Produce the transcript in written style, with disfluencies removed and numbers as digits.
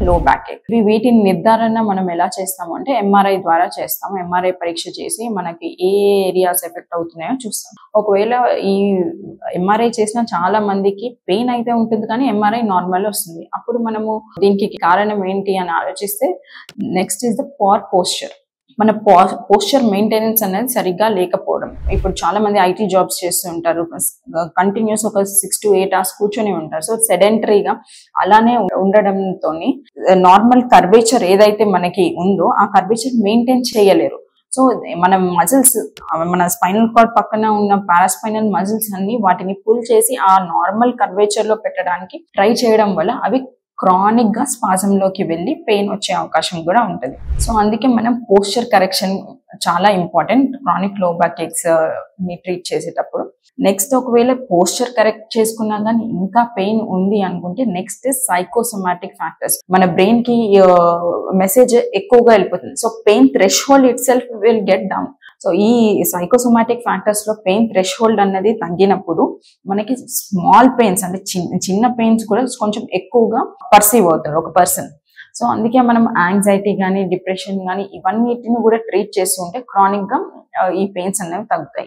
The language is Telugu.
లో బ్యాక్ ఏక్. వీటిని నిర్ధారణ మనం ఎలా చేస్తాము అంటే ఎంఆర్ఐ ద్వారా చేస్తాము. ఎంఆర్ఐ పరీక్ష చేసి మనకి ఏ ఏరియాస్ ఎఫెక్ట్ అవుతున్నాయో చూస్తాం. ఒకవేళ ఈ ఎంఆర్ఐ చేసిన చాలా మందికి పెయిన్ అయితే ఉంటుంది కానీ ఎంఆర్ఐ నార్మల్ వస్తుంది. అప్పుడు మనము దీనికి కారణం ఏంటి అని ఆలోచిస్తే నెక్స్ట్ ఇస్ ద పార్ పోస్చర్. మన పోస్చర్ మెయింటెనెన్స్ అనేది సరిగ్గా లేకపోవడం. ఇప్పుడు చాలా మంది ఐటీ జాబ్స్ చేస్తూ ఉంటారు, కంటిన్యూస్ ఒక 6 to 8 hours కూర్చొని ఉంటారు. సో సెడెంటరీగా అలానే ఉండడంతో నార్మల్ కర్వేచర్ ఏదైతే మనకి ఉందో ఆ కర్వేచర్ మెయింటైన్ చేయలేరు. సో మన మజిల్స్, మన స్పైనల్ కార్డ్ పక్కన ఉన్న పారాస్పైనల్ మజిల్స్ అన్ని వాటిని పుల్ చేసి ఆ నార్మల్ కర్వేచర్ లో పెట్టడానికి ట్రై చేయడం వల్ల అవి క్రానిక్ గా స్పాజమ్ లోకి వెళ్ళి పెయిన్ వచ్చే అవకాశం కూడా ఉంటుంది. సో అందుకే మనం పోస్చర్ కరెక్షన్ చాలా ఇంపార్టెంట్ క్రానిక్ లో బ్యాక్ ఏక్స్ ని ట్రీట్ చేసేటప్పుడు. నెక్స్ట్ ఒకవేళ పోస్చర్ కరెక్ట్ చేసుకున్నా కానీ ఇంకా పెయిన్ ఉంది అనుకుంటే నెక్స్ట్ సైకోసోమాటిక్ ఫ్యాక్టర్స్. మన బ్రెయిన్ కి మెసేజ్ ఎక్కువగా వెళ్ళిపోతుంది. So pain threshold it self will get down. So ఈ సైకోసోమాటిక్ ఫ్యాక్టర్స్ లో పెయిన్ థ్రెషోల్డ్ అన్నది తగ్గినప్పుడు మనకి స్మాల్ పెయిన్స్ అంటే చిన్న పెయిన్స్ కూడా కొంచెం ఎక్కువగా పర్సీవ్ అవుతారు ఒక పర్సన్. సో అందుకే మనం యాంగ్జైటీ కానీ డిప్రెషన్ కానీ ఇవన్నిటిని కూడా ట్రీట్ చేస్తుంటే క్రానిక్ గా ఈ పెయిన్స్ అనేవి తగ్గుతాయి.